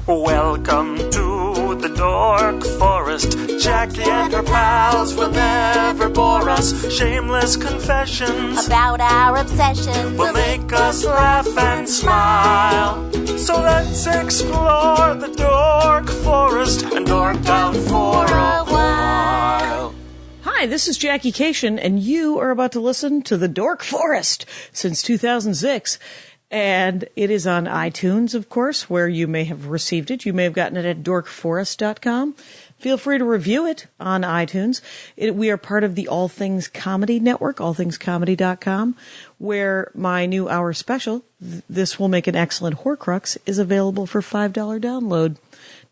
Welcome to the Dork Forest. Jackie and her pals will never bore us. Shameless confessions about our obsessions will make us laugh and smile. So let's explore the Dork Forest and dork out for a while. Hi, this is Jackie Cation, and you are about to listen to the Dork Forest since 2006. And it is on iTunes, of course, where you may have received it. You may have gotten it at dorkforest.com. Feel free to review it on iTunes. We are part of the All Things Comedy Network, allthingscomedy.com, where my new hour special, This Will Make an Excellent Horcrux, is available for $5 download.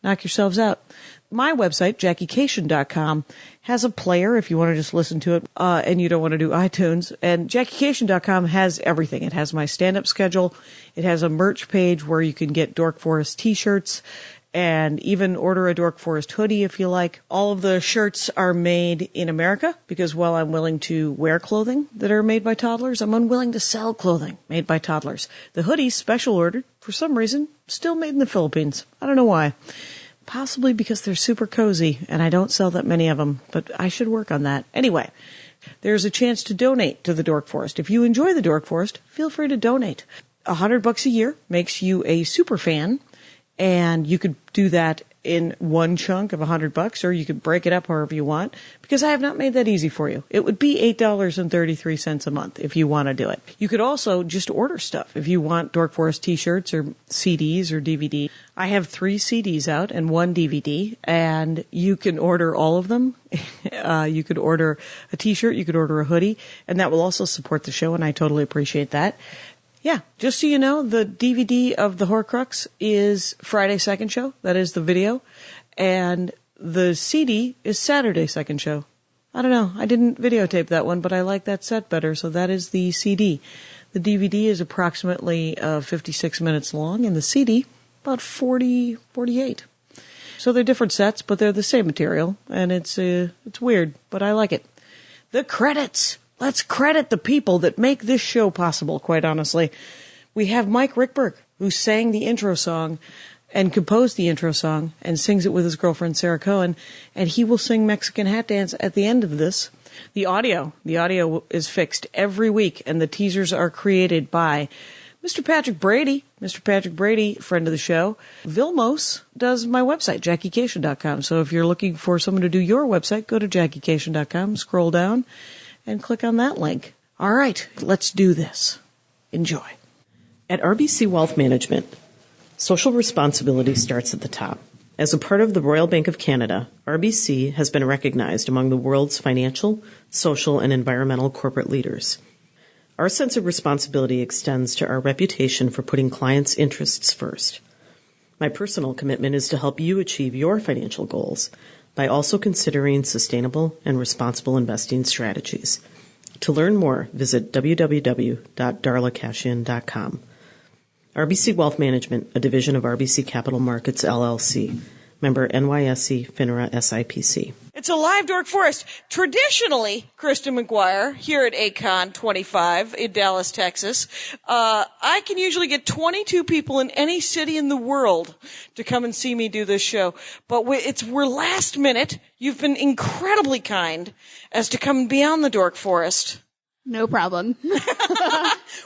Knock yourselves out. My website, JackieCation.com, has a player if you want to just listen to it and you don't want to do iTunes. And JackieCation.com has everything. It has my stand-up schedule. It has a merch page where you can get Dork Forest t-shirts and even order a Dork Forest hoodie if you like. All of the shirts are made in America because while I'm willing to wear clothing that are made by toddlers, I'm unwilling to sell clothing made by toddlers. The hoodies, special ordered, for some reason, still made in the Philippines. I don't know why. Possibly because they're super cozy, and I don't sell that many of them, but I should work on that. Anyway, there's a chance to donate to the Dork Forest. If you enjoy the Dork Forest, feel free to donate. $100 a year makes you a super fan, and you could do that in one chunk of $100, or you could break it up however you want, because I have not made that easy for you. It would be $8.33 a month if you want to do it. You could also just order stuff if you want Dork Forest t-shirts or CDs or DVD. I have 3 CDs out and 1 DVD, and you can order all of them. You could order a t-shirt, you could order a hoodie, and that will also support the show, and I totally appreciate that. Yeah, just so you know, the DVD of the Horcrux is Friday's second show. That is the video. And the CD is Saturday's second show. I don't know. I didn't videotape that one, but I like that set better, so that is the CD. The DVD is approximately 56 minutes long, and the CD about 48. So they're different sets, but they're the same material, and it's weird, but I like it. The credits. Let's credit the people that make this show possible, quite honestly. We have Mike Rickberg, who sang the intro song and composed the intro song and sings it with his girlfriend, Sarah Cohen, and he will sing Mexican Hat Dance at the end of this. The audio is fixed every week, and the teasers are created by Mr. Patrick Brady. Mr. Patrick Brady, friend of the show. Vilmos does my website, JackieCation.com. So if you're looking for someone to do your website, go to JackieCation.com, scroll down, and click on that link. All right, let's do this. Enjoy. At RBC Wealth Management, social responsibility starts at the top. As a part of the Royal Bank of Canada, RBC has been recognized among the world's financial, social, and environmental corporate leaders. Our sense of responsibility extends to our reputation for putting clients' interests first. My personal commitment is to help you achieve your financial goals by also considering sustainable and responsible investing strategies. To learn more, visit www.darlacashin.com. RBC Wealth Management, a division of RBC Capital Markets, LLC. Member NYSE, FINRA, SIPC. It's a live Dork Forest. Traditionally, Kristen McGuire, here at A-Kon 25 in Dallas, Texas, I can usually get 22 people in any city in the world to come and see me do this show. But we're last minute. You've been incredibly kind as to come and be on the Dork Forest. No problem.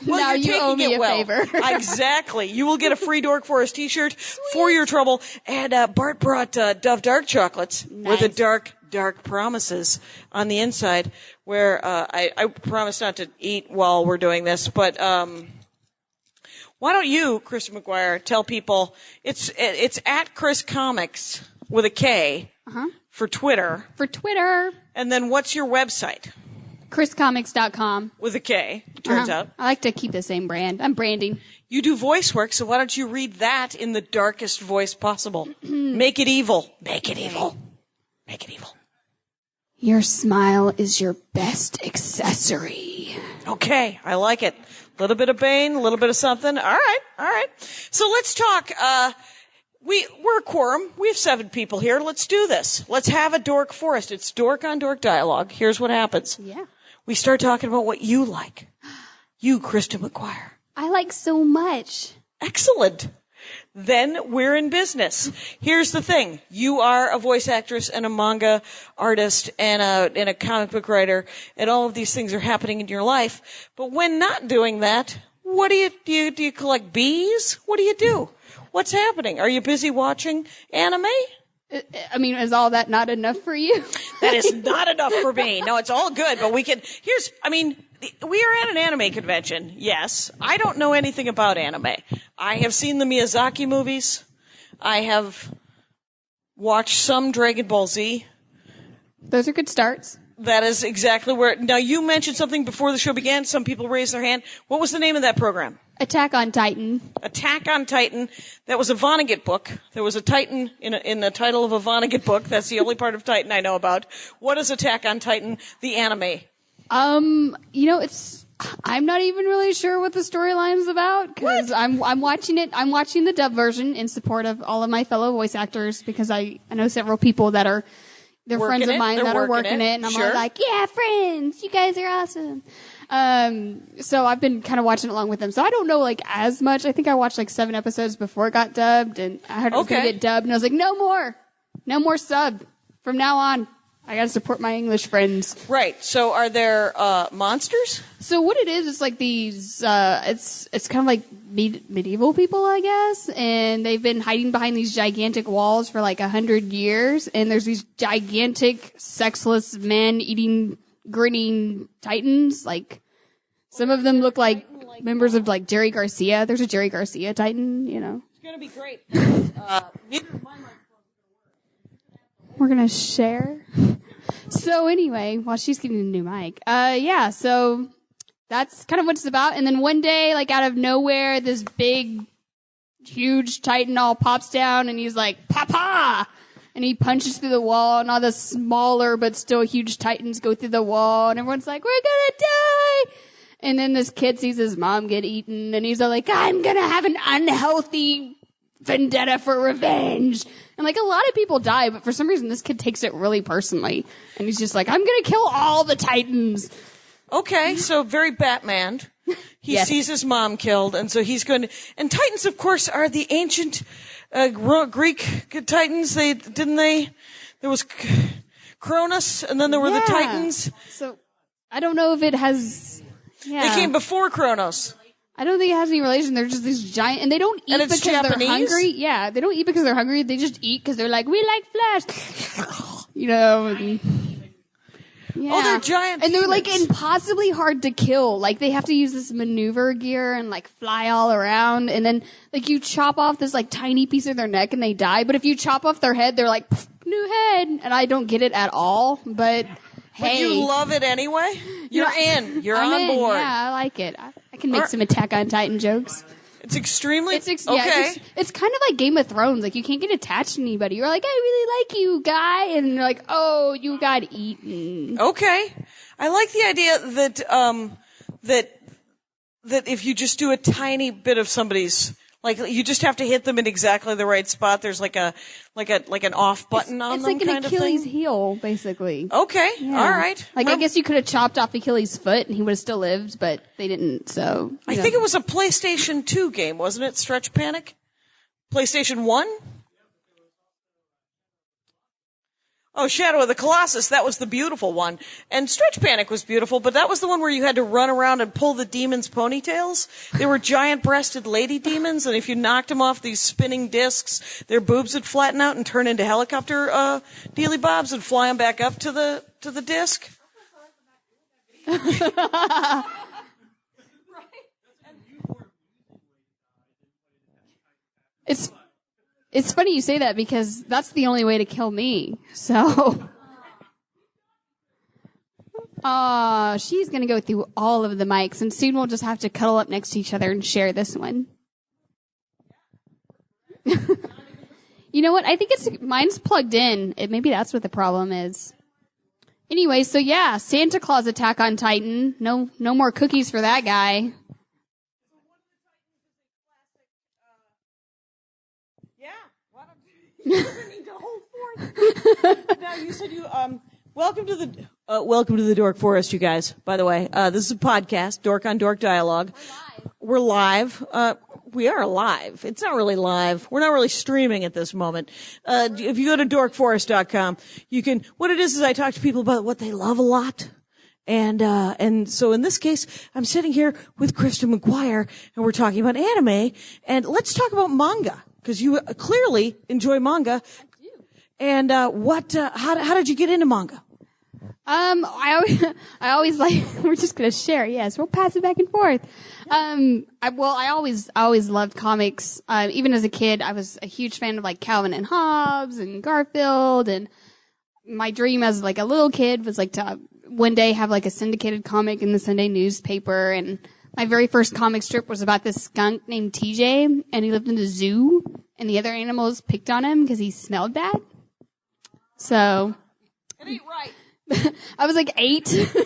Well, now you owe me a favor. Exactly. You will get a free Dork Forest t-shirt for your trouble. And Bart brought Dove Dark chocolates with the dark promises on the inside, where I promise not to eat while we're doing this. But why don't you, Kristen McGuire, tell people it's at Chris Comics with a K for Twitter. For Twitter. And then what's your website? ChrisComics.com. With a K, it turns out. I like to keep the same brand. I'm branding. You do voice work, so why don't you read that in the darkest voice possible? Make it evil. Make it evil. Make it evil. Your smile is your best accessory. Okay, I like it. A little bit of Bane, a little bit of something. All right. So let's talk. We're a quorum. We have 7 people here. Let's do this. Let's have a Dork Forest. It's dork on dork dialogue. Here's what happens. Yeah. We start talking about what you like. You, Kristen McGuire. I like so much. Excellent. then we're in business. Here's the thing. You are a voice actress and a manga artist and a comic book writer, and all of these things are happening in your life. But when not doing that, what do you collect bees? What do you do? What's happening? Are you busy watching anime? I mean, is all that not enough for you? That is not enough for me. No, it's all good, but we are at an anime convention, yes. I don't know anything about anime. I have seen the Miyazaki movies. I have watched some Dragon Ball Z. Those are good starts. That is exactly where... Now, you mentioned something before the show began. Some people raised their hand. What was the name of that program? Attack on Titan. Attack on Titan. That was a Vonnegut book. There was a Titan in the title of a Vonnegut book. That's the only part of Titan I know about. What is Attack on Titan, the anime? I'm not even really sure what the storyline is about because I'm watching it. I'm watching the dub version in support of all of my fellow voice actors because I know several people that are friends of mine that are working it, and I'm all like, yeah, friends, you guys are awesome. So I've been kind of watching along with them. So I don't know as much. I think I watched 7 episodes before it got dubbed, and I heard it was going to get dubbed, and I was like, no more sub from now on. I gotta support my English friends. Right. So are there monsters? So what it is, it's like these, it's kind of like medieval people, I guess, and they've been hiding behind these gigantic walls for 100 years, and there's these gigantic, sexless men eating, grinning titans. Some of them look like members of Jerry Garcia. There's a Jerry Garcia Titan, It's gonna be great. We're gonna share. So anyway, while she's getting a new mic, so that's kind of what it's about. And then one day, out of nowhere, this big, huge Titan all pops down, and he's like, "Papa!" And he punches through the wall, and all the smaller but still huge Titans go through the wall, and everyone's like, "We're gonna die!" And then this kid sees his mom get eaten, and he's all like, "I'm gonna have an unhealthy vendetta for revenge." And a lot of people die, but for some reason this kid takes it really personally. And he's just like, I'm gonna kill all the Titans. Okay, so very Batman. He sees his mom killed, and so he's going to... And Titans, of course, are the ancient Greek Titans. There was Cronus, and then there were the Titans. So, I don't know if it has... Yeah. They came before Kronos. I don't think it has any relation. They're just these giant, and they don't eat because Japanese? They're hungry. Yeah, they don't eat because they're hungry. They just eat because they're like, we like flesh. Yeah. Oh, they're giant. And they're impossibly hard to kill. They have to use this maneuver gear and fly all around. And then you chop off this tiny piece of their neck and they die. But if you chop off their head, they're like, new head. And I don't get it at all. But hey. But you love it anyway? You're in. You're on board. Yeah, I like it. I can make some Attack on Titan jokes. It's extremely... okay. It's kind of like Game of Thrones. You can't get attached to anybody. You're like, I really like you, guy. And they're like, oh, you got eaten. Okay. I like the idea that if you just do a tiny bit of somebody's... you just have to hit them in exactly the right spot. There's an off button on them kind of thing. It's like an Achilles heel, basically. Okay. Yeah. All right. I guess you could have chopped off Achilles' foot and he would have still lived, but they didn't, so... I think it was a PlayStation 2 game, wasn't it? Stretch Panic? PlayStation 1? Oh, Shadow of the Colossus, that was the beautiful one. And Stretch Panic was beautiful, but that was the one where you had to run around and pull the demons' ponytails. They were giant-breasted lady demons, and if you knocked them off these spinning discs, their boobs would flatten out and turn into helicopter dealy bobs and fly them back up to the disc. It's funny you say that because that's the only way to kill me. So, she's going to go through all of the mics, and soon we'll just have to cuddle up next to each other and share this one. You know what? I think mine's plugged in. Maybe that's what the problem is. Anyway, so yeah, Santa Claus Attack on Titan. No more cookies for that guy. Now you said welcome to the Dork Forest, you guys. By the way, this is a podcast, Dork on Dork Dialogue. we're live. We are live. It's not really live. We're not really streaming at this moment. If you go to dorkforest.com, you can, what it is I talk to people about what they love a lot. And so in this case, I'm sitting here with Kristen McGuire and we're talking about anime, and let's talk about manga, because you clearly enjoy manga. I do. And, how did you get into manga? I always like, we're just going to share. Yes, we'll pass it back and forth. I always loved comics. Even as a kid, I was a huge fan of like Calvin and Hobbes and Garfield, and my dream as like a little kid was like to one day have like a syndicated comic in the Sunday newspaper. And my very first comic strip was about this skunk named TJ, and he lived in a zoo, and the other animals picked on him because he smelled bad. So. It ain't right. I was like 8.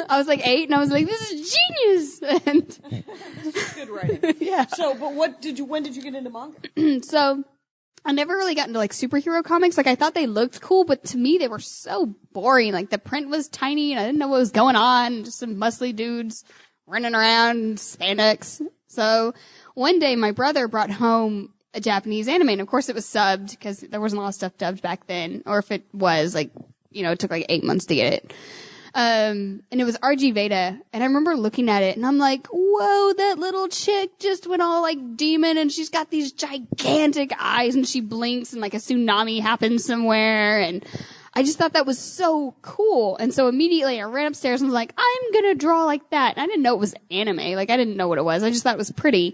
I was like 8, and I was like, this is genius. And this is good writing. Yeah. So, but when did you get into manga? So, I never really got into like superhero comics. Like, I thought they looked cool, but to me, they were so boring. Like, the print was tiny, and I didn't know what was going on. Just some muscly dudes running around in spandex. So, one day, my brother brought home a Japanese anime, and of course, it was subbed, because there wasn't a lot of stuff dubbed back then. Or if it was, like, it took like 8 months to get it. And it was RG Veda. And I remember looking at it and I'm like, whoa, that little chick just went all like demon, and she's got these gigantic eyes, and she blinks and like a tsunami happens somewhere. And I just thought that was so cool. And so immediately I ran upstairs and was like, I'm going to draw like that. And I didn't know it was anime. Like, I didn't know what it was. I just thought it was pretty.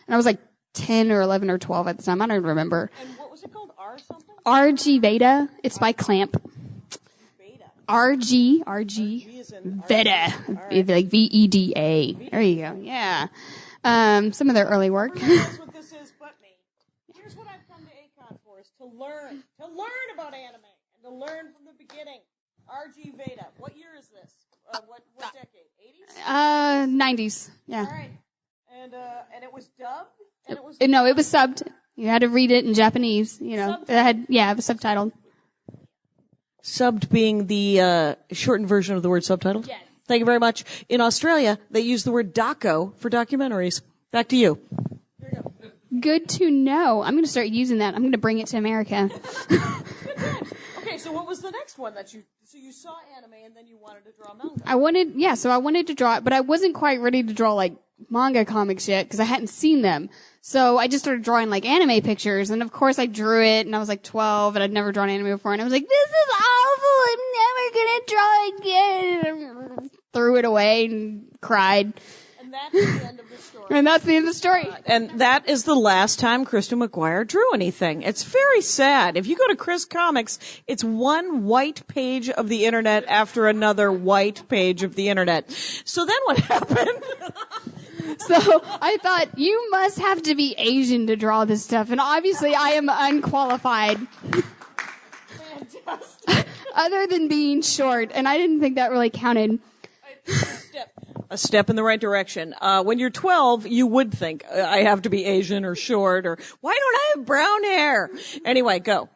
And I was like 10 or 11 or 12 at the time. I don't remember. And what was it called? R something? RG Veda. It's by Clamp. RG, Veda, right. Like VEDA. There you go. Yeah. Some of their early work. Who knows what this is but me? Here's what I've come to A-Kon for, is to learn about anime, and to learn from the beginning. RG Veda. What year is this? What decade? 80s? 90s. Yeah. All right. And it was dubbed? And it was No, it was subbed. You had to read it in Japanese, it was subtitled. Subbed being the shortened version of the word subtitled? Yes. Thank you very much. In Australia, they use the word doco for documentaries. Back to you. Good to know. I'm going to start using that. I'm going to bring it to America. Okay, so what was the next one so you saw anime and then you wanted to draw manga? I wanted to draw it, but I wasn't quite ready to draw like manga comics yet because I hadn't seen them. So I just started drawing like anime pictures, and of course I drew it, and I was like 12 and I'd never drawn anime before, and I was like, this is awful, I'm never gonna draw again. Threw it away and cried. And that's the end of the story. And that's the end of the story. And that is the last time Kristen McGuire drew anything. It's very sad. If you go to Chris Comics, it's one white page of the internet after another white page of the internet. So then what happened? So I thought, you must have to be Asian to draw this stuff. And obviously I am unqualified. Fantastic. Other than being short. And I didn't think that really counted. A step in the right direction. When you're 12, you would think, I have to be Asian or short, or why don't I have brown hair? Anyway, go.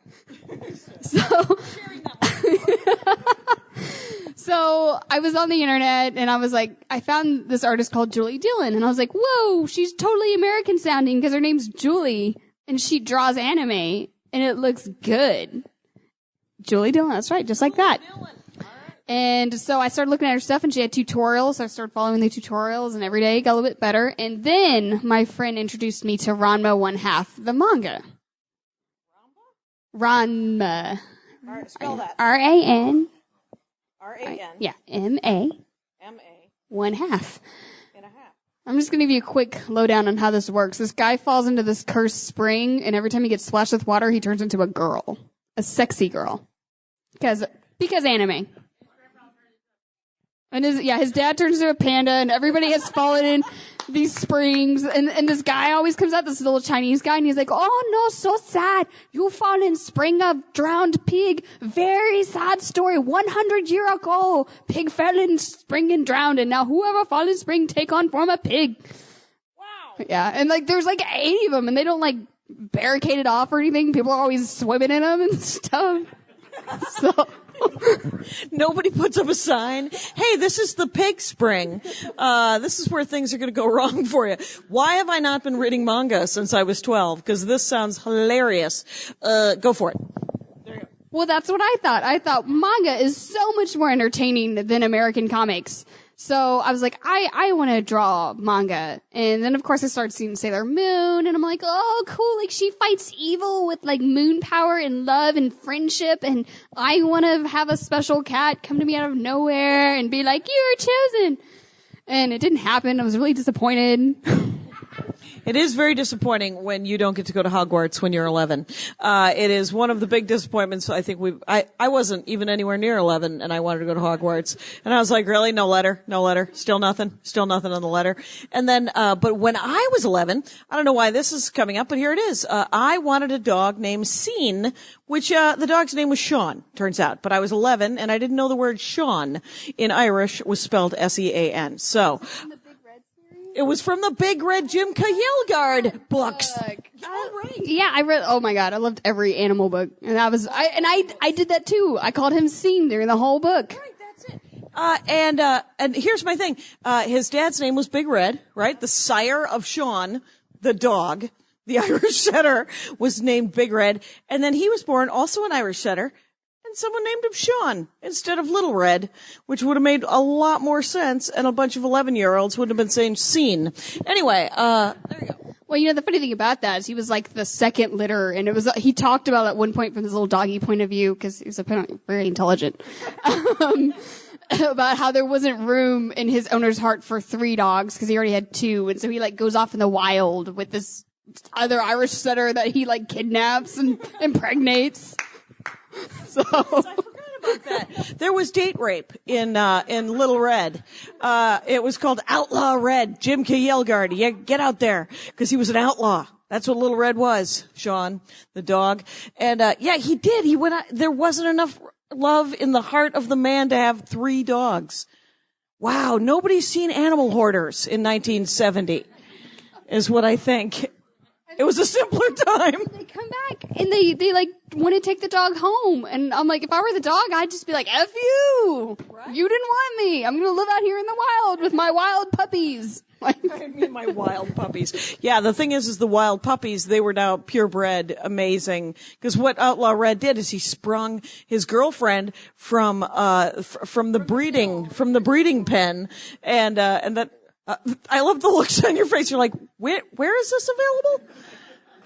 So I was on the internet, and I was like, I found this artist called Julie Dillon, and I was like, whoa, she's totally American sounding because her name's Julie, and she draws anime, and it looks good. Julie Dillon, that's right, just like that. And so I started looking at her stuff, and she had tutorials. So I started following the tutorials, and every day it got a little bit better. And then my friend introduced me to Ranma 1/2, the manga. Ranma. Spell that. R-A-N. R-A-N. Yeah, M-A. M-A. 1/2. And a half. I'm just going to give you a quick lowdown on how this works. This guy falls into this cursed spring, and every time he gets splashed with water, he turns into a girl. A sexy girl. Because anime. And his dad turns into a panda, and everybody has fallen in these springs, and this guy always comes out, this little Chinese guy, and he's like, oh no, so sad. You fall in spring of drowned pig. Very sad story. 100 years ago, pig fell in spring and drowned, and now whoever fall in spring take on form of pig. Wow. Yeah, and like there's like 80 of them, and they don't like barricade it off or anything. People are always swimming in them and stuff. So Nobody puts up a sign. Hey, this is the pig spring. This is where things are going to go wrong for you. Why have I not been reading manga since I was 12? Because this sounds hilarious. Go for it. Well, that's what I thought. I thought manga is so much more entertaining than American comics. So I was like, I want to draw manga. And then, of course, I started seeing Sailor Moon, and I'm like, oh, cool. Like, she fights evil with, like, moon power and love and friendship, and I want to have a special cat come to me out of nowhere and be like, you're chosen. And it didn't happen. I was really disappointed. It is very disappointing when you don't get to go to Hogwarts when you're 11. It is one of the big disappointments. I think I wasn't even anywhere near 11 and I wanted to go to Hogwarts. And I was like, really? No letter? Still nothing on the letter. And then, but when I was 11, I don't know why this is coming up, but here it is. I wanted a dog named Scene, which, the dog's name was Sean, turns out. But I was 11 and I didn't know the word Sean in Irish was spelled S-E-A-N. So. It was from the Big Red Jim Cahill books. Yeah, I read. Oh my god, I loved every animal book, and I did that too. I called him Scene during the whole book. Right, that's it. And here's my thing. His dad's name was Big Red, right? The sire of Sean, the dog, the Irish setter, was named Big Red, and then he was born also an Irish setter. And someone named him Sean instead of Little Red, which would have made a lot more sense, and a bunch of 11-year-olds would have been saying Scene. Anyway, there you go. Well, the funny thing about that is he was like the second litter, and he talked about at one point from this little doggy point of view, because he was apparently very intelligent, about how there wasn't room in his owner's heart for 3 dogs, because he already had 2, and so he like goes off in the wild with this other Irish setter that he like kidnaps and impregnates. So I forgot about that. There was date rape in Little Red. It was called Outlaw Red. Jim Cahill. Yeah, get out there, because he was an outlaw. That's what Little Red was. Sean, the dog, and yeah, he did. He went out. There wasn't enough love in the heart of the man to have 3 dogs. Wow, nobody's seen Animal Hoarders in 1970, is what I think. It was a simpler time. They come back and they like want to take the dog home. And I'm like, if I were the dog, I'd just be like, F you. Right? You didn't want me. I'm going to live out here in the wild with my wild puppies. My wild puppies. Yeah, the thing is the wild puppies, they were now purebred, amazing. Because what Outlaw Red did is he sprung his girlfriend from the breeding pen. And that, I love the looks on your face. You're like, where is this available?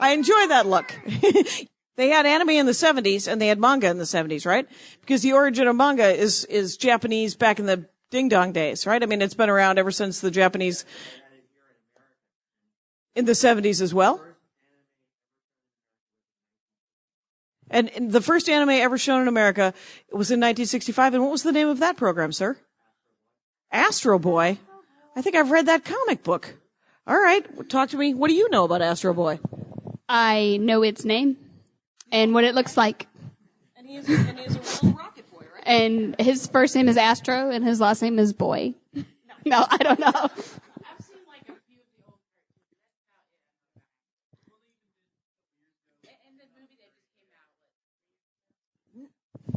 I enjoy that look. They had anime in the 70s and they had manga in the 70s, right? Because the origin of manga is Japanese back in the ding dong days, right? I mean, it's been around ever since the Japanese in the 70s as well. And the first anime ever shown in America was in 1965. And what was the name of that program, sir? Astro Boy. I think I've read that comic book. All right. Talk to me. What do you know about Astro Boy? I know its name and what it looks like. And he is a real rocket boy, right? And his first name is Astro and his last name is Boy. No, I don't know. I've seen like a few of the old cartoons. That's about it. And the movie that just came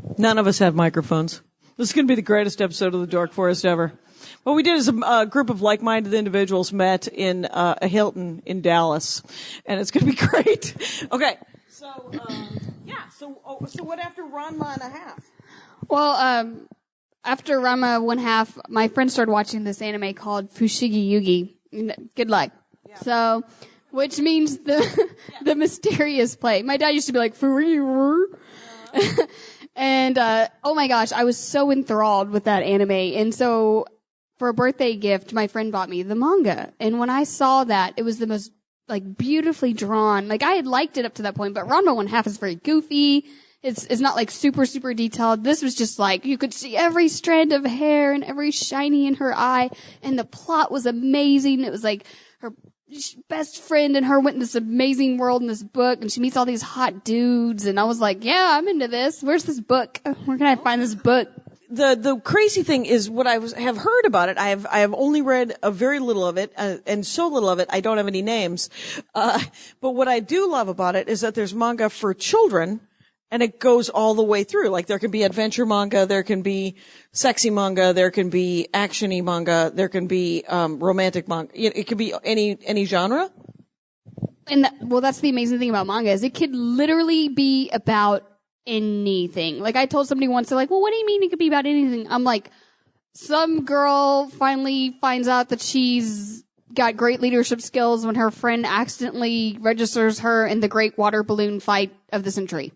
out. None of us have microphones. This is going to be the greatest episode of the Dork Forest ever. What we did is a group of like-minded individuals met in a Hilton in Dallas, and it's going to be great. Okay, so yeah, so what after Ranma and a half? Well, after Ranma 1/2, my friend started watching this anime called Fushigi Yugi. Good luck. Yeah. So, which means the mysterious play. My dad used to be like Furi. And oh my gosh, I was so enthralled with that anime, and so. For a birthday gift, my friend bought me the manga. And when I saw that, it was the most, like, beautifully drawn. Like, I had liked it up to that point, but Ranma 1/2 is very goofy. It's not, like, super, super detailed. This was just, like, you could see every strand of hair and every shiny in her eye. And the plot was amazing. It was, like, her best friend and her went in this amazing world in this book. And she meets all these hot dudes. And I was like, yeah, I'm into this. Where's this book? Where can I find this book? The crazy thing is what I have heard about it. I have only read a very little of it, and so little of it I don't have any names. But what I do love about it is that there's manga for children And it goes all the way through. Like there can be adventure manga, there can be sexy manga, there can be action-y manga, there can be romantic manga. It could be any genre. And that's the amazing thing about manga is it could literally be about anything. Like I told somebody once, they're like, well, what do you mean it could be about anything? I'm like, some girl finally finds out that she's got great leadership skills when her friend accidentally registers her in the great water balloon fight of the century.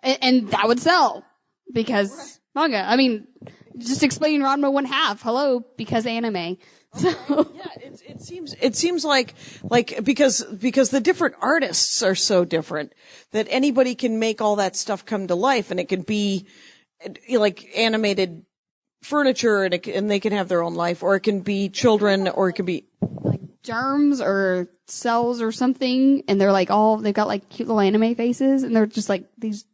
And that would sell because manga. I mean, just explaining Ranma 1/2. Hello, because anime. So yeah, it seems like because the different artists are so different that anybody can make all that stuff come to life, and it can be like animated furniture, and they can have their own life, or it can be children, or it can be like germs or cells or something, and they're like they've got like cute little anime faces, and they're just like these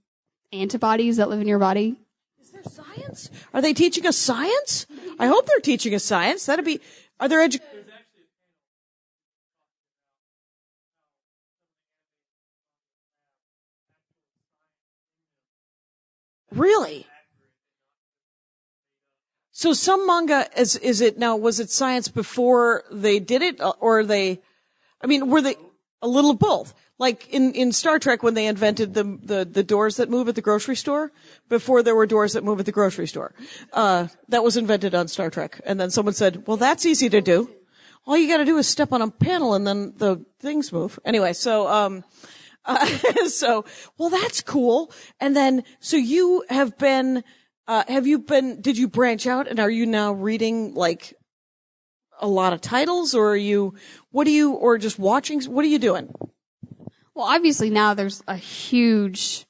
antibodies that live in your body. Is there science? Are they teaching us science? I hope they're teaching us science. Are there Really? So some manga was it science before they did it, or were they a little of both? Like in Star Trek when they invented the doors that move at the grocery store, before there were doors that move at the grocery store. That was invented on Star Trek. And then someone said, well, that's easy to do. All you gotta do is step on a panel and then the things move. Anyway, well, that's cool. And then, so you have been, did you branch out and are you now reading like a lot of titles, or or just watching? What are you doing? Well, obviously now there's a huge,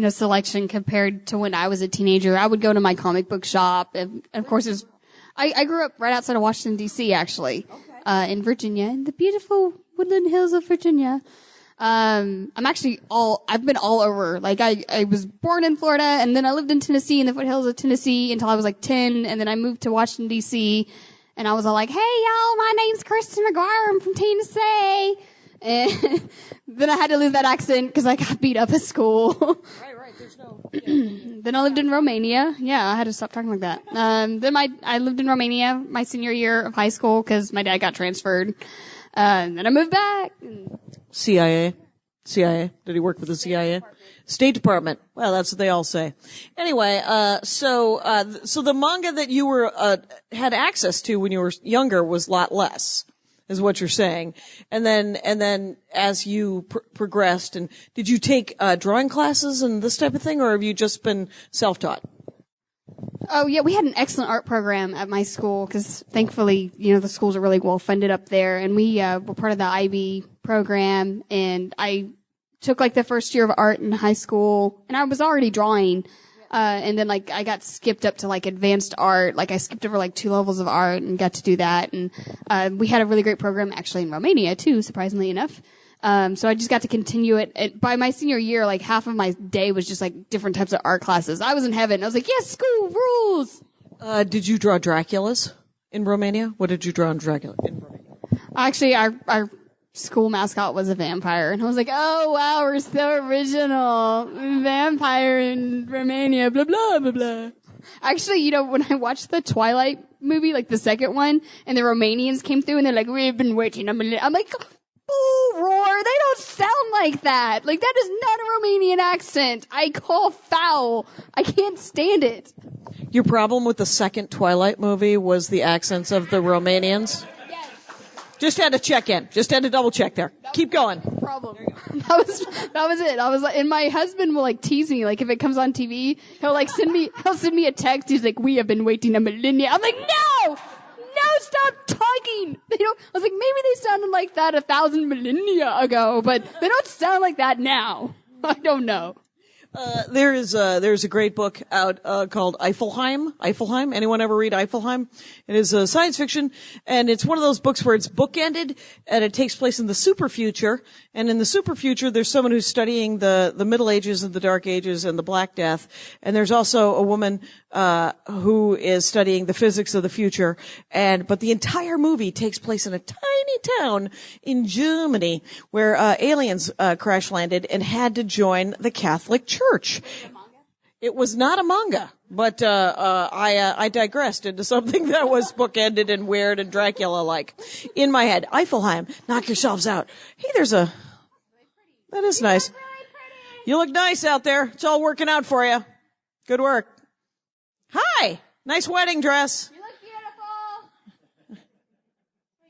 selection compared to when I was a teenager. I would go to my comic book shop, and of course I grew up right outside of Washington D.C. actually, in Virginia, in the beautiful woodland hills of Virginia. I've been all over. Like I was born in Florida, and then I lived in Tennessee, in the foothills of Tennessee until I was like 10, and then I moved to Washington D.C. and I was all like, hey y'all, my name's Kristen McGuire, I'm from Tennessee. And then I had to lose that accent because I got beat up at school. Right. There's no. Then I lived in Romania. Yeah, I had to stop talking like that. Then I lived in Romania my senior year of high school because my dad got transferred. And then I moved back. CIA. Did he work for the CIA? State Department. Well, that's what they all say. Anyway, so the manga that you had access to when you were younger was a lot less, is what you're saying. And then as you progressed, and did you take drawing classes and this type of thing, or have you just been self-taught? Oh yeah, we had an excellent art program at my school because thankfully, the schools are really well funded up there, and we were part of the IB program, and I took like the first year of art in high school, and I was already drawing. And then like I got skipped up to like advanced art. Like I skipped over like 2 levels of art and got to do that. And we had a really great program actually in Romania too, surprisingly enough. So I just got to continue it. By my senior year, like half of my day was just like different types of art classes. I was in heaven. I was like, yes, school rules. Did you draw Draculas in Romania? What did you draw in Dracula in Romania? Actually, our school mascot was a vampire, and I was like, oh wow, we're so original. Vampire in Romania, blah, blah, blah, blah. Actually, when I watched the Twilight movie, like the second one, and the Romanians came through and they're like, we've been waiting a minute. I'm like, oh, roar, they don't sound like that. Like, that is not a Romanian accent. I call foul. I can't stand it. Your problem with the second Twilight movie was the accents of the Romanians? Just had to check in. Just had to double check there. Keep going. No problem. That was it. I was like, and my husband will like tease me. Like if it comes on TV, he'll send me a text. He's like, we have been waiting a millennia. I'm like, no, stop talking. I was like, maybe they sounded like that 1,000 millennia ago, but they don't sound like that now. I don't know. There's a great book out, called Eifelheim. Eifelheim. Anyone ever read Eifelheim? It is a science fiction, and it's one of those books where it's bookended, and it takes place in the super future. And in the super future, there's someone who's studying the Middle Ages and the Dark Ages and the Black Death. And there's also a woman, who is studying the physics of the future. But the entire movie takes place in a tiny town in Germany where, aliens, crash landed and had to join the Catholic Church. church. It was not a manga, but I digressed into something that was bookended and weird and Dracula-like in my head. Eiffelheim, knock yourselves out. Hey, that is nice. You look nice out there. It's all working out for you. Good work. Hi, nice wedding dress. You look beautiful.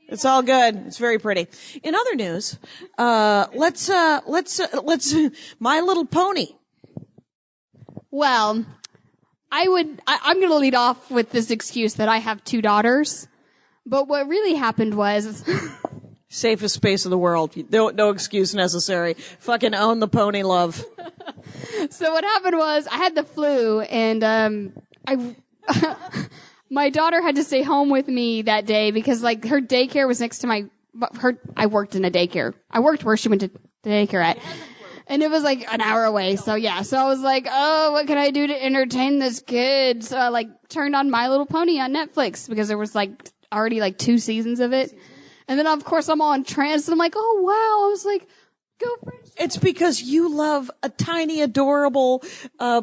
It's all good. It's very pretty. In other news, let's My Little Pony. Well, I'm going to lead off with this excuse that I have 2 daughters. But what really happened was Safest space in the world. No excuse necessary. Fucking own the pony love. So what happened was I had the flu and my daughter had to stay home with me that day because like her daycare was next to I worked in a daycare. I worked where she went to daycare at. And it was like an hour away. So yeah. So I was like, oh, what can I do to entertain this kid? So I like turned on My Little Pony on Netflix because there was like already like 2 seasons of it. And then of course I'm all entranced and I'm like, oh wow. I was like, go French. It's because you love a tiny, adorable,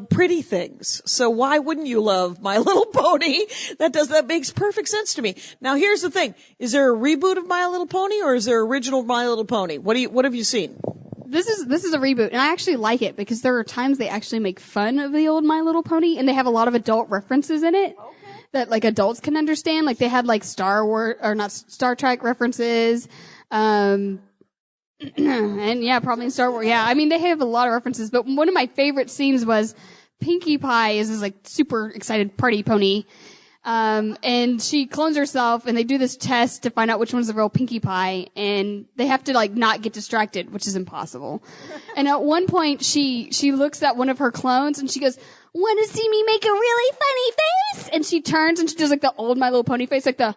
pretty things. So why wouldn't you love My Little Pony? That makes perfect sense to me. Now here's the thing. Is there a reboot of My Little Pony or is there original My Little Pony? What have you seen? This is a reboot, and I actually like it because there are times they actually make fun of the old My Little Pony, and they have a lot of adult references in it that like adults can understand. Like they had like Star Trek references, and yeah, probably Star Wars. Yeah, I mean they have a lot of references, but one of my favorite scenes was Pinkie Pie is this like super excited party pony. And she clones herself and they do this test to find out which one's the real Pinkie Pie and they have to like not get distracted, which is impossible. And at one point she looks at one of her clones and she goes, want to see me make a really funny face? And she turns and she does like the old My Little Pony face, like the,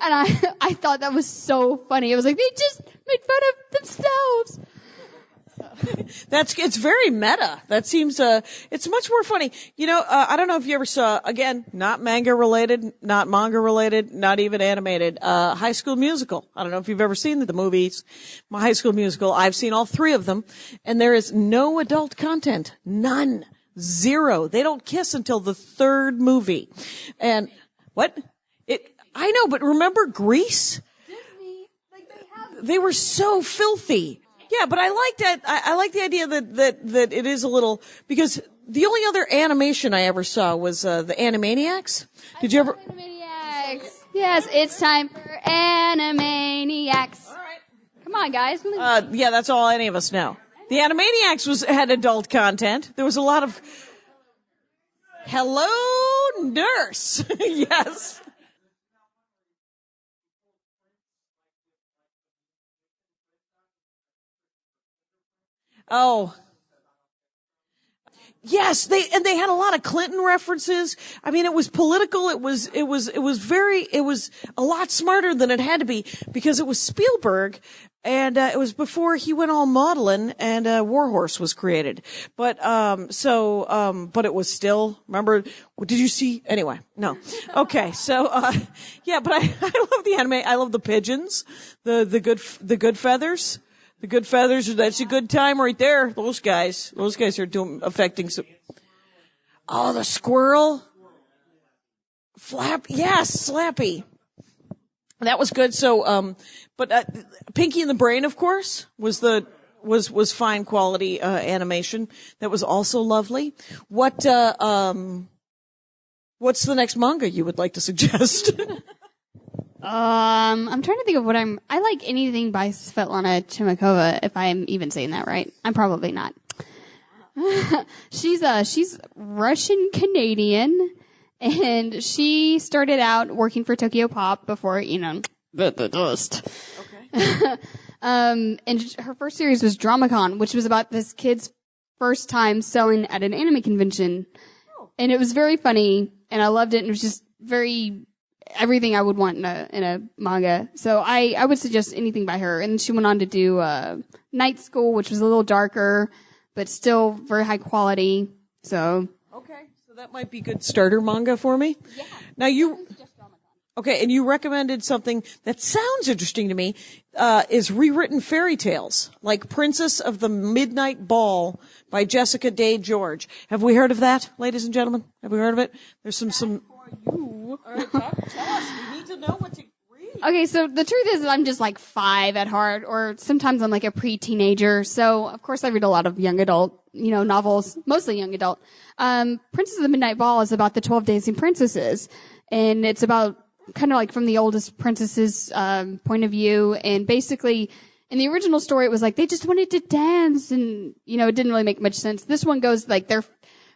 and I thought that was so funny. It was like, they just made fun of themselves. It's very meta. That seems, it's much more funny. You know, I don't know if you ever saw, again, not manga related, not manga related, not even animated, High School Musical. I don't know if you've ever seen the movies. My High School Musical, I've seen all 3 of them, and there is no adult content. None. 0. They don't kiss until the 3rd movie. And, what? I know, but remember Grease? Disney, like they were so filthy. Yeah, but I like that. I like the idea that it is a little, because the only other animation I ever saw was, the Animaniacs. Did you ever? Animaniacs. Yes, it's time for Animaniacs. All right. Come on, guys. Yeah, that's all any of us know. The Animaniacs had adult content. There was a lot of, hello, nurse. Yes. Oh. Yes, they had a lot of Clinton references. I mean, it was political. It was a lot smarter than it had to be because it was Spielberg and, it was before he went all maudlin and, Warhorse was created. But it was still, remember, did you see? Anyway, no. Okay. So, yeah, but I love the anime. I love the pigeons, the good feathers. The good feathers, that's a good time right there. Those guys are affecting some. Oh, the squirrel. Yes, Slappy. That was good. So, Pinky and the Brain, of course, was fine quality, animation. That was also lovely. What's the next manga you would like to suggest? I'm trying to think of I like anything by Svetlana Chimikova, if I'm even saying that right. I'm probably not. She's Russian Canadian, and she started out working for Tokyo Pop before, the dust. Okay. And her first series was Dramacon, which was about this kid's first time selling at an anime convention. Oh. And it was very funny, and I loved it, and it was just very everything I would want in a manga. So I would suggest anything by her. And she went on to do Night School, which was a little darker, but still very high quality. So okay, so that might be good starter manga for me. Yeah. Now Okay, and you recommended something that sounds interesting to me, is rewritten fairy tales, like Princess of the Midnight Ball by Jessica Day George. Have we heard of that, ladies and gentlemen? Have we heard of it? There's some. All right, tell us. We need to know what to read. Okay, so the truth is that I'm just like 5 at heart, or sometimes I'm like a pre-teenager. So of course I read a lot of young adult, novels, mostly young adult. Princess of the Midnight Ball is about the 12 Dancing Princesses, and it's about kind of like from the oldest princess's point of view. And basically, in the original story, it was like they just wanted to dance, and it didn't really make much sense. This one goes like their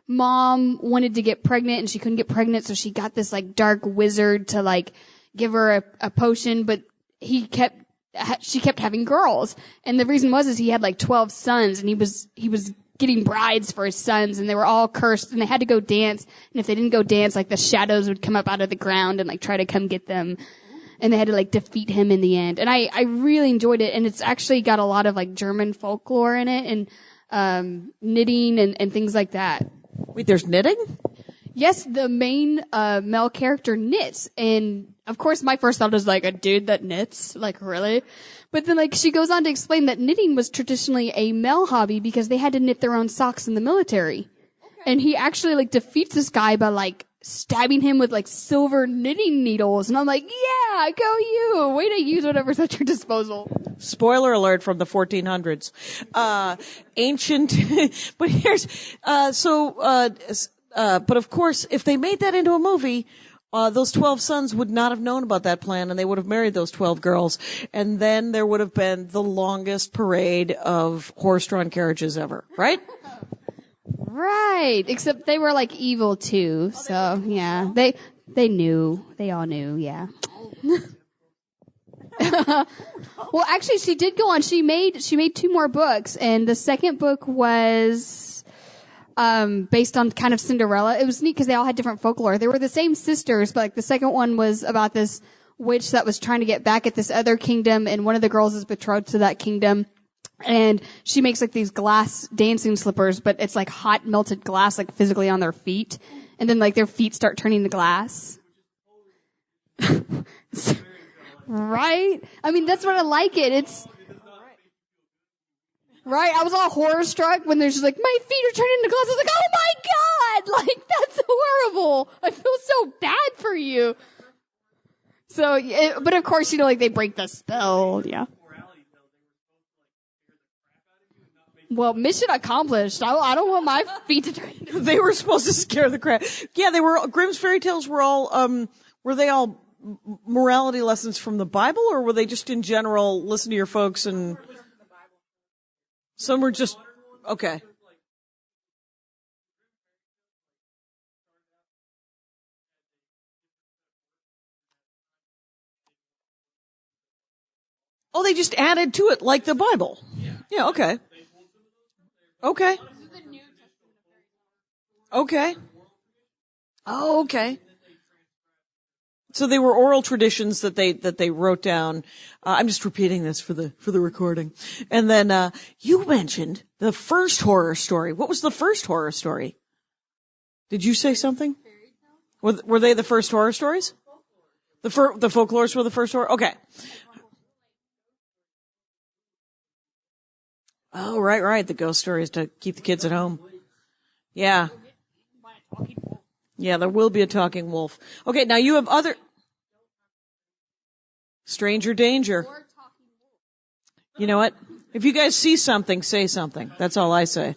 mom wanted to get pregnant, and she couldn't get pregnant, so she got this like dark wizard to like give her a potion, but she kept having girls, and the reason is he had like 12 sons, and he was getting brides for his sons, and they were all cursed, and they had to go dance, and if they didn't go dance, like the shadows would come up out of the ground and like try to come get them, and they had to like defeat him in the end. And I really enjoyed it, and it's actually got a lot of like German folklore in it, and knitting and things like that. Wait, there's knitting? Yes, the main male character knits, and of course my first thought was like, a dude that knits? Like, really? But then like she goes on to explain that knitting was traditionally a male hobby because they had to knit their own socks in the military. Okay. And he actually like defeats this guy by like stabbing him with like silver knitting needles, and I'm like, yeah, go you! Way to use whatever's at your disposal. Spoiler alert from the 1400s. Ancient, but here's, but of course, if they made that into a movie, those 12 sons would not have known about that plan, and they would have married those 12 girls, and then there would have been the longest parade of horse-drawn carriages ever, right? Right. Except they were like evil too, so yeah. They knew. They all knew, yeah. Well, actually, she did go on. She made 2 more books, and the second book was based on kind of Cinderella. It was neat because they all had different folklore. They were the same sisters, but like the second one was about this witch that was trying to get back at this other kingdom, and one of the girls is betrothed to that kingdom. And she makes like these glass dancing slippers, but it's like hot melted glass, like physically on their feet. And then like their feet start turning to glass. Right? I mean, that's what I like it. It's right. I was all horror struck when there's just like, my feet are turning into glass. I was like, oh my God! Like, that's horrible. I feel so bad for you. So, but of course, like they break the spell. Yeah. Well, mission accomplished. I don't want my feet to turn into... They were supposed to scare the crap. Yeah, they were, Grimm's fairy tales were all, were they all morality lessons from the Bible, or were they just in general, listen to your folks and... Some were just, okay. Oh, they just added to it like the Bible. Yeah, okay. Okay. Okay. Oh, okay. So they were oral traditions that they wrote down. I'm just repeating this for the recording. And then, you mentioned the first horror story. What was the first horror story? Did you say something? Were they the first horror stories? The folklores were the first horror? Okay. Oh, right. The ghost stories to keep the kids at home. Yeah. Yeah, there will be a talking wolf. Okay, now you have other... Stranger danger. You know what? If you guys see something, say something. That's all I say.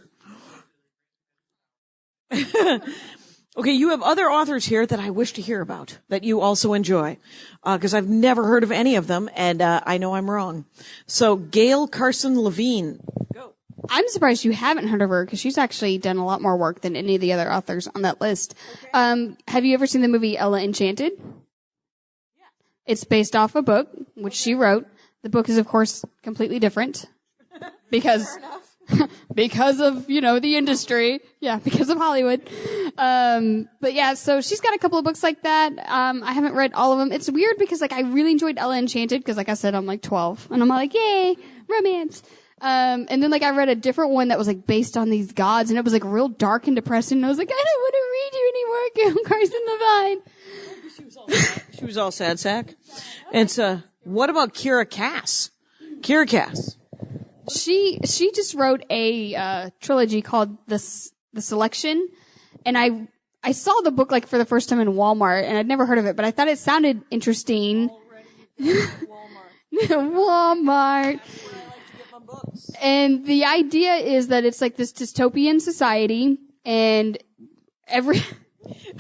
Okay, you have other authors here that I wish to hear about, that you also enjoy. Because I've never heard of any of them, and I know I'm wrong. So, Gail Carson Levine. Go. I'm surprised you haven't heard of her, because she's actually done a lot more work than any of the other authors on that list. Okay. Have you ever seen the movie Ella Enchanted? Yeah. It's based off a book, which she wrote. The book is, of course, completely different. Because... because of, the industry. Yeah, because of Hollywood. But yeah, so she's got a couple of books like that. I haven't read all of them. It's weird because, I really enjoyed Ella Enchanted because, like I said, I'm 12. And I'm like, yay, romance. And then, I read a different one that was, based on these gods. And it was, real dark and depressing. And I was like, I don't want to read you anymore, Carson Levine. She was all sad sack. And what about Kira Cass? Kira Cass. She just wrote a trilogy called The Selection, and I saw the book like for the first time in Walmart, and I'd never heard of it, but I thought it sounded interesting. Walmart. And the idea is that it's like this dystopian society, and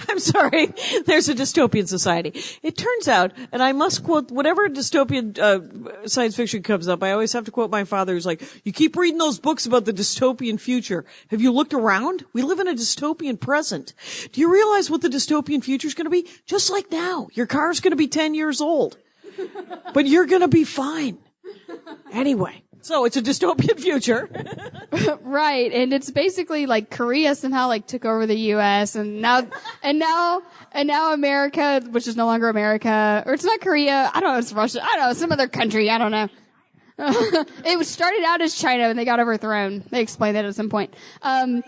I'm sorry, there's a dystopian society. It turns out, and I must quote, whatever dystopian science fiction comes up, I always have to quote my father who's like, you keep reading those books about the dystopian future. Have you looked around? We live in a dystopian present. Do you realize what the dystopian future is going to be? Just like now. Your car's going to be 10 years old. But you're going to be fine. Anyway. So it's a dystopian future. Right. And it's basically like Korea somehow like took over the US and now America, which is no longer America, or it's not Korea. I don't know. It's Russia. I don't know. Some other country. I don't know. It was started out as China and they got overthrown. They explained that at some point. Really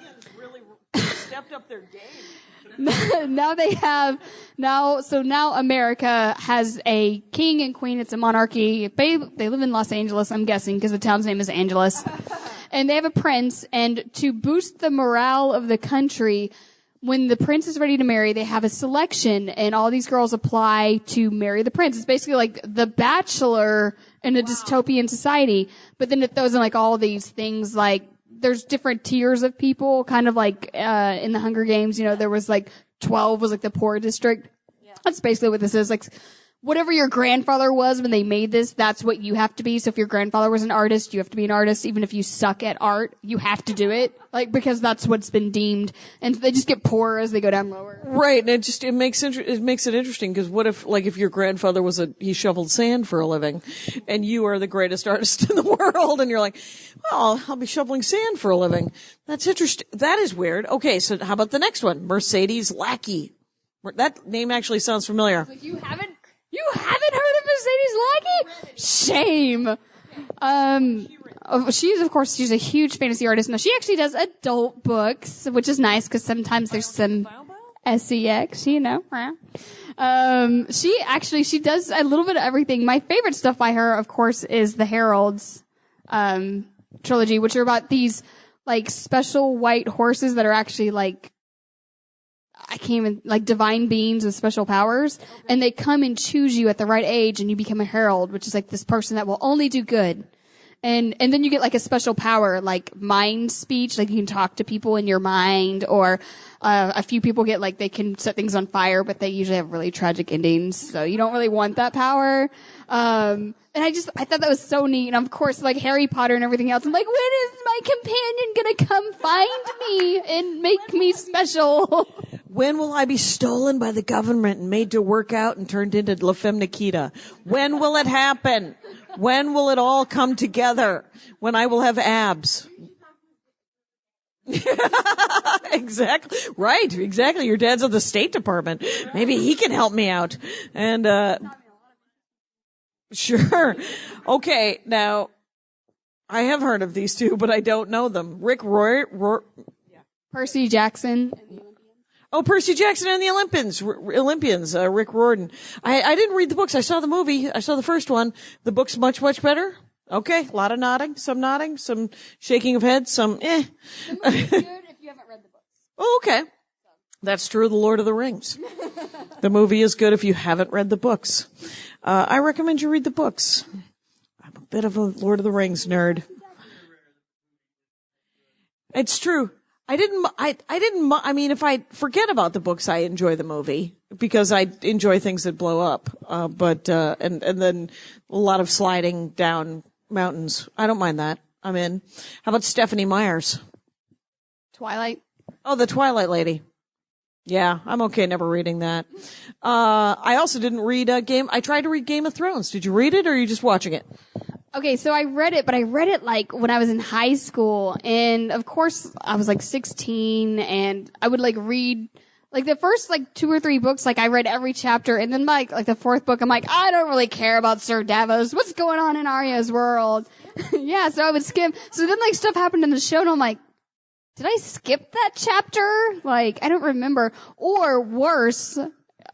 stepped up their game. Now America has a king and queen. It's a monarchy. They live in Los Angeles, I'm guessing, because the town's name is Angeles. And they have a prince, and to boost the morale of the country, when the prince is ready to marry, they have a selection, and all these girls apply to marry the prince. It's basically like The Bachelor in a dystopian society. But then it throws in like all these things like, there's different tiers of people, kind of like in the Hunger Games, there was like 12 was like the poor district. Yeah. That's basically what this is. Like whatever your grandfather was when they made this, that's what you have to be. So if your grandfather was an artist, you have to be an artist. Even if you suck at art, you have to do it. Like, because that's what's been deemed. And they just get poorer as they go down lower. Right. And it makes it interesting because what if your grandfather he shoveled sand for a living and you are the greatest artist in the world and you're like, well, I'll be shoveling sand for a living. That's interesting. That is weird. Okay. So how about the next one? Mercedes Lackey. That name actually sounds familiar. Like you haven't heard of Mercedes Lackey? Shame. She's a huge fantasy artist. Now she actually does adult books, which is nice because sometimes there's some sex, She does a little bit of everything. My favorite stuff by her, of course, is the Heralds, trilogy, which are about these like special white horses that are actually like, divine beings with special powers. Okay. And they come and choose you at the right age and you become a herald, which is like this person that will only do good. And then you get like a special power, like mind speech, like you can talk to people in your mind, or, a few people get like they can set things on fire, but they usually have really tragic endings. So you don't really want that power. And I thought that was so neat. And of course, like Harry Potter and everything else, I'm like, when is my companion gonna come find me and make me special? When will I be stolen by the government and made to work out and turned into La Femme Nikita? When will it happen? When will it all come together? When I will have abs? Exactly. Right. Exactly. Your dad's of the State Department. Maybe he can help me out. And, sure. Okay. Now, I have heard of these two, but I don't know them. Percy Jackson. Oh, Percy Jackson and the Olympians, Rick Riordan. I didn't read the books. I saw the movie. I saw the first one. The book's much, much better. Okay. A lot of nodding, some shaking of heads, some eh. The movie's good if you haven't read the books. Oh, okay. That's true of The Lord of the Rings. The movie is good if you haven't read the books. I recommend you read the books. I'm a bit of a Lord of the Rings nerd. It's true. I mean, if I forget about the books, I enjoy the movie because I enjoy things that blow up. And then a lot of sliding down mountains. I don't mind that. I'm in. How about Stephanie Meyer's? Twilight. Oh, the Twilight lady. Yeah, I'm okay never reading that. I also didn't read I tried to read Game of Thrones. Did you read it or are you just watching it? Okay, so I read it, but I read it like when I was in high school, and of course I was like 16, and I would like read like the first like 2 or 3 books, like I read every chapter, and then like the 4th book, I'm like, I don't really care about Sir Davos. What's going on in Arya's world? Yeah, so I would skim. So then like stuff happened in the show, and I'm like, did I skip that chapter? Like, I don't remember. Or worse,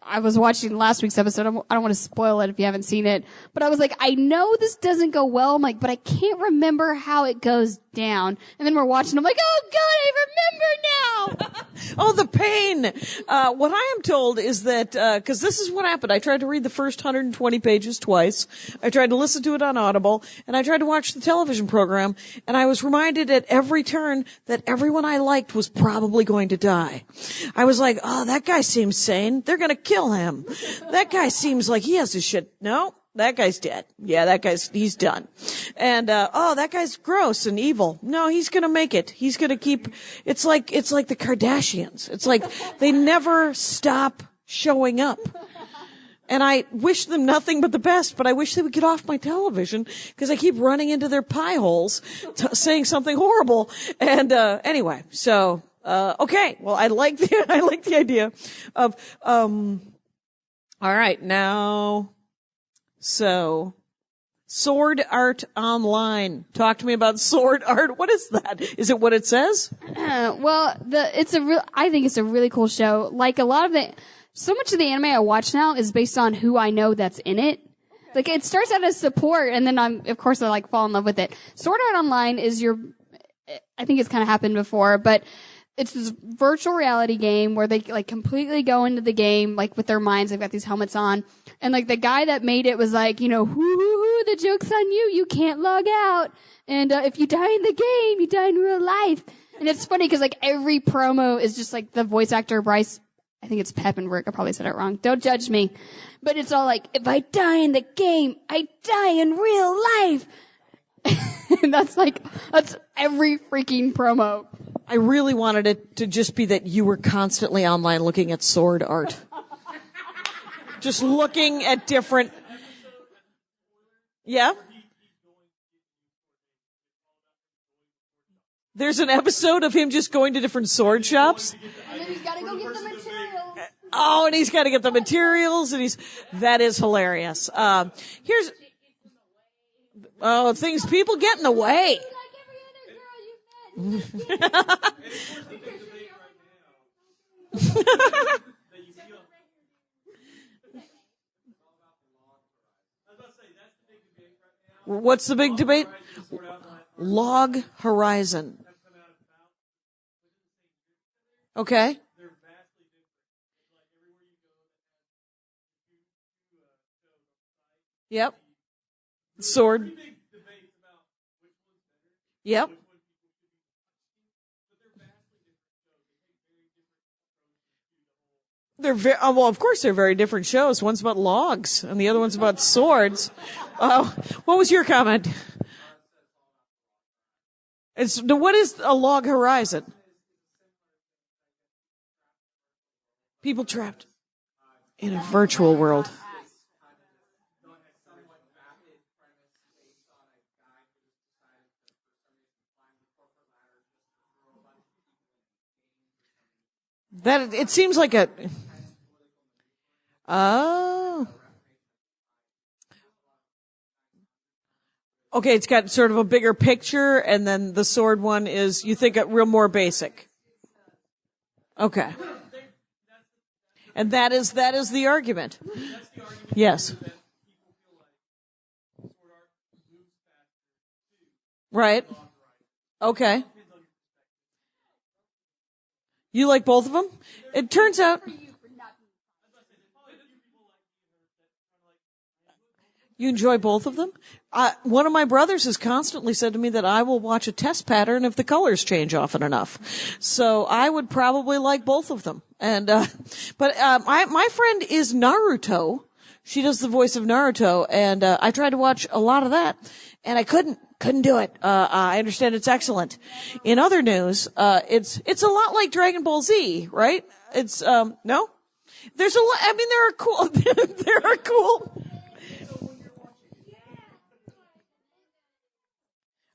I was watching last week's episode. I don't want to spoil it if you haven't seen it, but I was like, I know this doesn't go well. I'm like, but I can't remember how it goes down. And then we're watching. I'm like, oh God, I remember now. Oh, the pain. What I am told is that, cause this is what happened. I tried to read the first 120 pages twice. I tried to listen to it on Audible, and I tried to watch the television program, and I was reminded at every turn that everyone I liked was probably going to die. I was like, oh, that guy seems sane. They're gonna kill him. That guy seems like he has his shit. No. That guy's dead. Yeah, he's done. And, oh, that guy's gross and evil. No, he's gonna make it. He's gonna keep, it's like the Kardashians. It's like they never stop showing up. And I wish them nothing but the best, but I wish they would get off my television because I keep running into their pie holes saying something horrible. And, anyway, so, okay. Well, I like the idea of, all right, now, so, Sword Art Online. Talk to me about Sword Art. What is that? Is it what it says? Well, I think it's a really cool show. Like so much of the anime I watch now is based on who I know that's in it. Like it starts out as support, and then of course I fall in love with it. Sword Art Online is I think it's kind of happened before, but it's this virtual reality game where they like completely go into the game, like with their minds. They've got these helmets on. And like the guy that made it was like, hoo, the joke's on you. You can't log out. And, if you die in the game, you die in real life. And it's funny because like every promo is just like the voice actor Bryce, I think it's Peppenberg. I probably said it wrong. Don't judge me. But it's all like, if I die in the game, I die in real life. And that's every freaking promo. I really wanted it to just be that you were constantly online looking at sword art. Just looking at different. Yeah? There's an episode of him just going to different sword shops. And then he's got to go get the materials. Oh, and he's got to get the materials, and that is hilarious. Things people get in the way. Like every other girl you've met. What's the big debate? Log Horizon. Okay. Yep. Sword. Yep. Well, of course they're very different shows. One's about logs and the other one's about swords. What was your comment? What is a log horizon? People trapped in a virtual world. That it seems like a. Oh. Okay, it's got sort of a bigger picture, and then the sword one is, you think, real more basic. Okay. And that is the argument. Yes. Right. Okay. You like both of them? It turns out. You enjoy both of them? One of my brothers has constantly said to me that I will watch a test pattern if the colors change often enough. So I would probably like both of them. And, my friend is Naruto. She does the voice of Naruto, and, I tried to watch a lot of that, and I couldn't do it. I understand it's excellent. In other news, it's a lot like Dragon Ball Z, right? It's, no? There's there are cool, there are cool.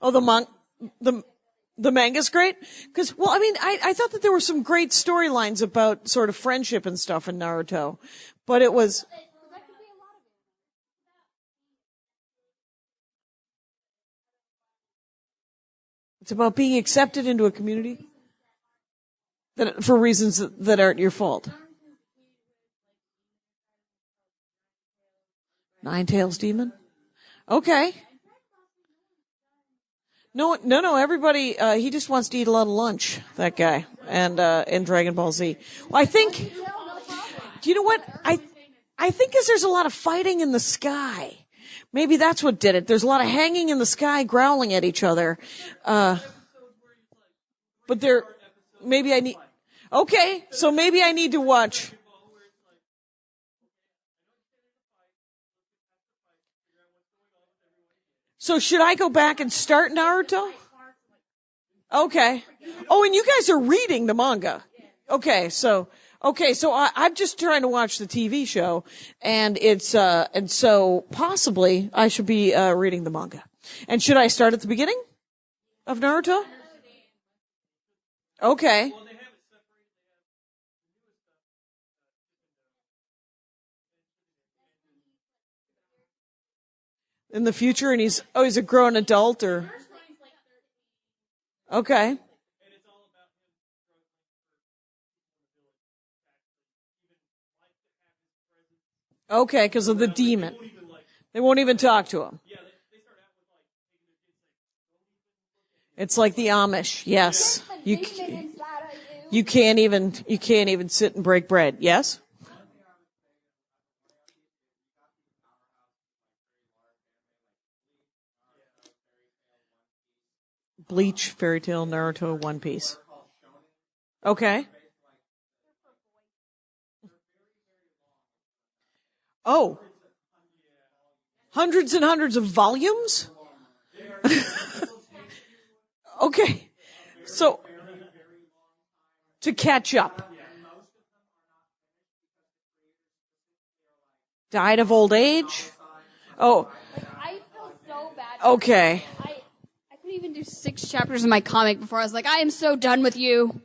Oh, the manga's great? Cause, I thought that there were some great storylines about sort of friendship and stuff in Naruto, but it was. It's about being accepted into a community for reasons that aren't your fault. Nine-Tails Demon? Okay. No, everybody, he just wants to eat a lot of lunch, that guy, and in Dragon Ball Z. Well, I think, do you know what? I think because there's a lot of fighting in the sky. Maybe that's what did it. There's a lot of hanging in the sky, growling at each other. But maybe I need, okay, so maybe I need to watch. So should I go back and start Naruto? Okay. Oh, and you guys are reading the manga. Okay, so I'm just trying to watch the TV show, and and so possibly I should be reading the manga. And should I start at the beginning of Naruto? Okay. In the future, and he's a grown adult, or okay. Okay, because of the demon. They won't even talk to him. It's like the Amish. Yes. You can't even sit and break bread. Yes? Bleach, Fairy Tail, Naruto, One Piece. Okay. Oh. Hundreds and hundreds of volumes? Okay. So, to catch up. Died of old age? Oh. I feel so bad. Okay. I couldn't even do 6 chapters of my comic before I was like, I am so done with you.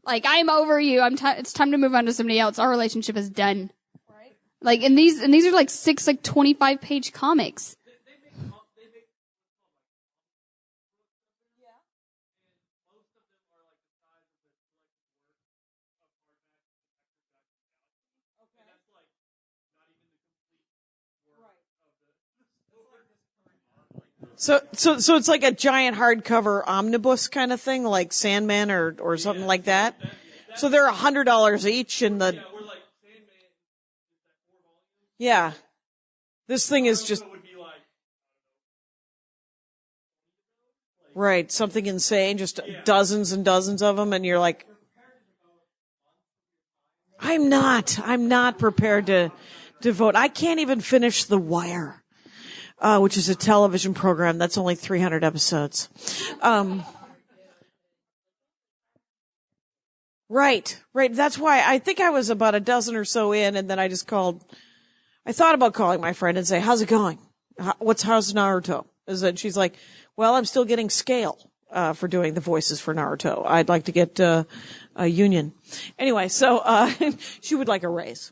Like, I'm over you. It's time to move on to somebody else. Our relationship is done. Right? Like, and these are like 6, 25-page comics. So it's like a giant hardcover omnibus kind of thing, like Sandman or something like that. So they're $100 each, and yeah, this thing is just right, something insane, just dozens and dozens of them, and you're like, I'm not prepared to devote. I can't even finish The Wire. Which is a television program that's only 300 episodes. Right. That's why I think I was about a dozen or so in, and then I thought about calling my friend and say, how's it going? How's Naruto? She's like, well, I'm still getting scale, for doing the voices for Naruto. I'd like to get, a union. Anyway, so, she would like a raise.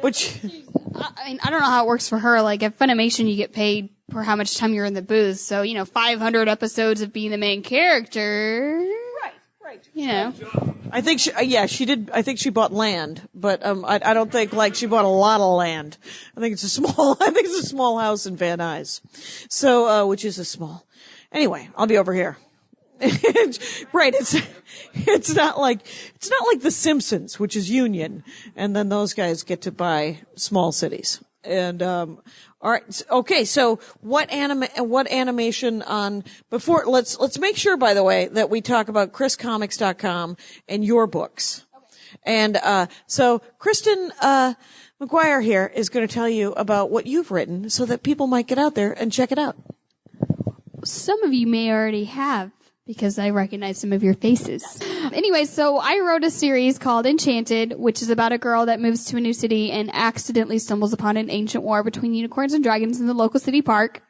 Which, I mean, I don't know how it works for her. Like, at Funimation, you get paid for how much time you're in the booth. So, 500 episodes of being the main character. Right. I think she did. I think she bought land, but I don't think like she bought a lot of land. I think it's a small house in Van Nuys. So, which is a small. Anyway, I'll be over here. Right. It's not like The Simpsons, which is union, and then those guys get to buy small cities. And all right, okay. So what animation on before? Let's make sure, by the way, that we talk about chriscomics.com and your books. And so Kristen McGuire here is going to tell you about what you've written, so that people might get out there and check it out. Some of you may already have, because I recognize some of your faces. Anyway, so I wrote a series called Enchanted, which is about a girl that moves to a new city and accidentally stumbles upon an ancient war between unicorns and dragons in the local city park.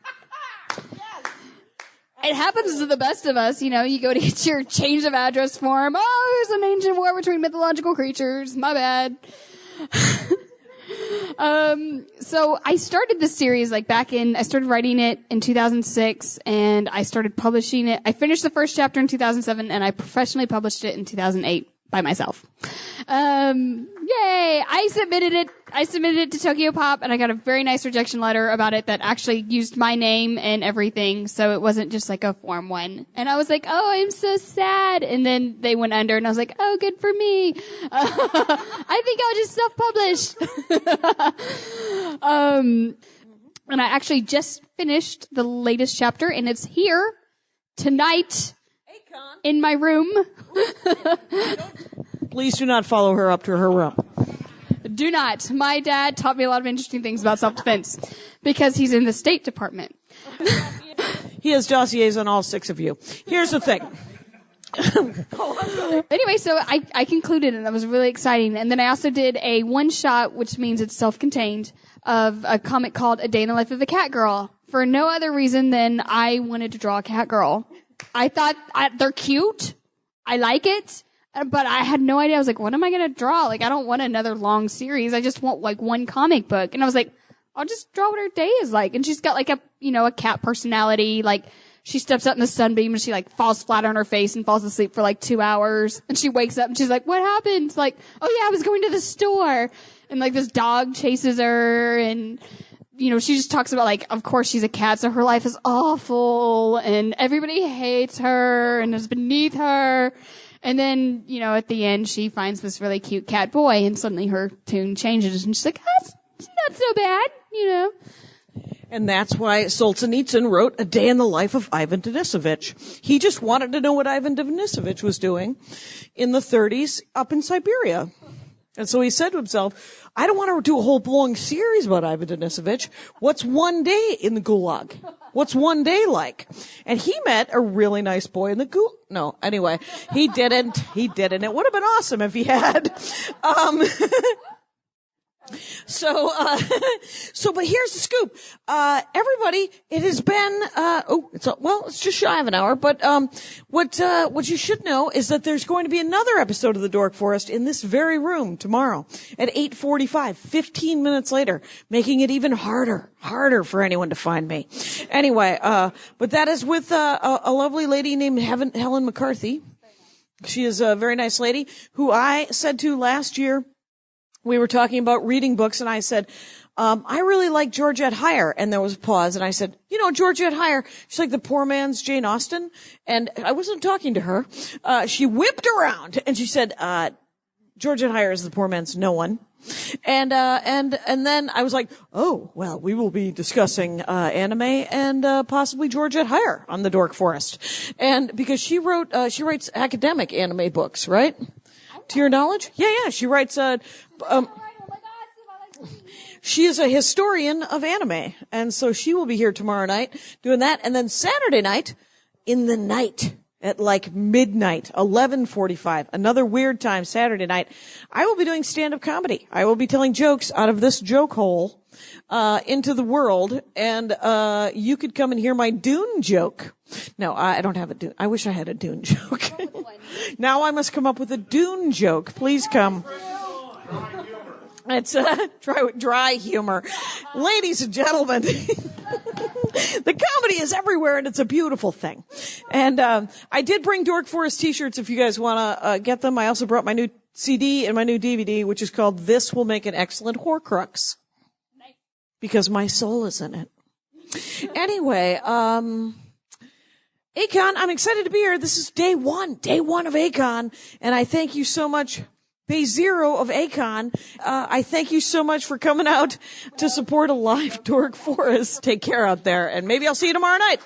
It happens to the best of us. You go to get your change of address form. Oh, there's an ancient war between mythological creatures. My bad. So I started this series I started writing it in 2006, and I started publishing it. I finished the first chapter in 2007, and I professionally published it in 2008. by myself. Yay! I submitted it to Tokyo Pop, and I got a very nice rejection letter about it that actually used my name and everything, so it wasn't just like a Form 1. And I was like, oh, I'm so sad. And then they went under, and I was like, oh, good for me. I think I'll just self-publish. And I actually just finished the latest chapter, and it's here tonight A-Kon. in my room. Please do not follow her up to her room. Do not. My dad taught me a lot of interesting things about self-defense because he's in the State Department. He has dossiers on all 6 of you. Here's the thing. Anyway, so I concluded, and that was really exciting. And then I also did a one-shot, which means it's self-contained, of a comic called A Day in the Life of a Cat Girl, for no other reason than I wanted to draw a cat girl. I thought they're cute. I like it. But I had no idea. I was like, what am I going to draw? Like, I don't want another long series. I just want like one comic book. And I was like, I'll just draw what her day is like. And she's got like a cat personality. Like, she steps out in the sunbeam and she like falls flat on her face and falls asleep for like 2 hours. And she wakes up and she's like, what happened? It's like, oh yeah, I was going to the store. And like this dog chases her, and she just talks about like, of course she's a cat, so her life is awful and everybody hates her and is beneath her. And then, at the end, she finds this really cute cat boy, and suddenly her tune changes, and she's like, oh, it's not so bad, And that's why Solzhenitsyn wrote A Day in the Life of Ivan Denisovich. He just wanted to know what Ivan Denisovich was doing in the 30s up in Siberia. And so he said to himself, I don't want to do a whole long series about Ivan Denisovich. What's one day in the Gulag? What's one day like? And he met a really nice boy in the Gulag. No, anyway, he didn't. He didn't. It would have been awesome if he had. But here's the scoop. Everybody, it has been, it's just shy of an hour, but, what you should know is that there's going to be another episode of The Dork Forest in this very room tomorrow at 8:45, 15 minutes later, making it even harder for anyone to find me. Anyway, but that is with, a lovely lady named Helen McCarthy. She is a very nice lady who I said to last year. We were talking about reading books, and I said, I really like Georgette Heyer. And there was a pause, and I said, Georgette Heyer, she's like the poor man's Jane Austen. And I wasn't talking to her. She whipped around, and she said, Georgette Heyer is the poor man's no one. And then I was like, oh, well, we will be discussing, anime and, possibly Georgette Heyer on the Dork Forest. And because she writes academic anime books, right? To your knowledge? Yeah, she writes, she is a historian of anime, and so she will be here tomorrow night doing that. And then Saturday night, in the night, at like midnight, 11:45, another weird time Saturday night, I will be doing stand-up comedy. I will be telling jokes out of this joke hole, into the world, and, you could come and hear my Dune joke. No, I don't have a Dune. I wish I had a Dune joke. Now I must come up with a Dune joke. Please come. It's dry humor. Ladies and gentlemen, the comedy is everywhere, and it's a beautiful thing. And I did bring Dork Forest t-shirts if you guys want to get them. I also brought my new CD and my new DVD, which is called This Will Make an Excellent Horcrux. Nice. Because my soul is in it. Anyway, A-Kon, I'm excited to be here. This is day one of A-Kon, and I thank you so much. Day 0 of A-Kon. I thank you so much for coming out to support a live Dork Forest. Take care out there, and maybe I'll see you tomorrow night.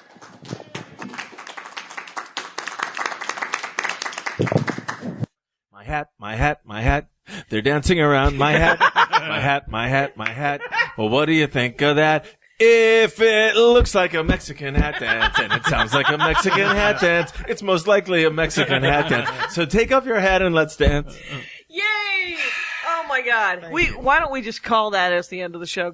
My hat, my hat, my hat. They're dancing around my hat, my hat, my hat, my hat. Well, what do you think of that? If it looks like a Mexican hat dance and it sounds like a Mexican hat dance, it's most likely a Mexican hat dance. So take off your hat and let's dance. Yay! Oh my God. Why don't we just call that as the end of the show?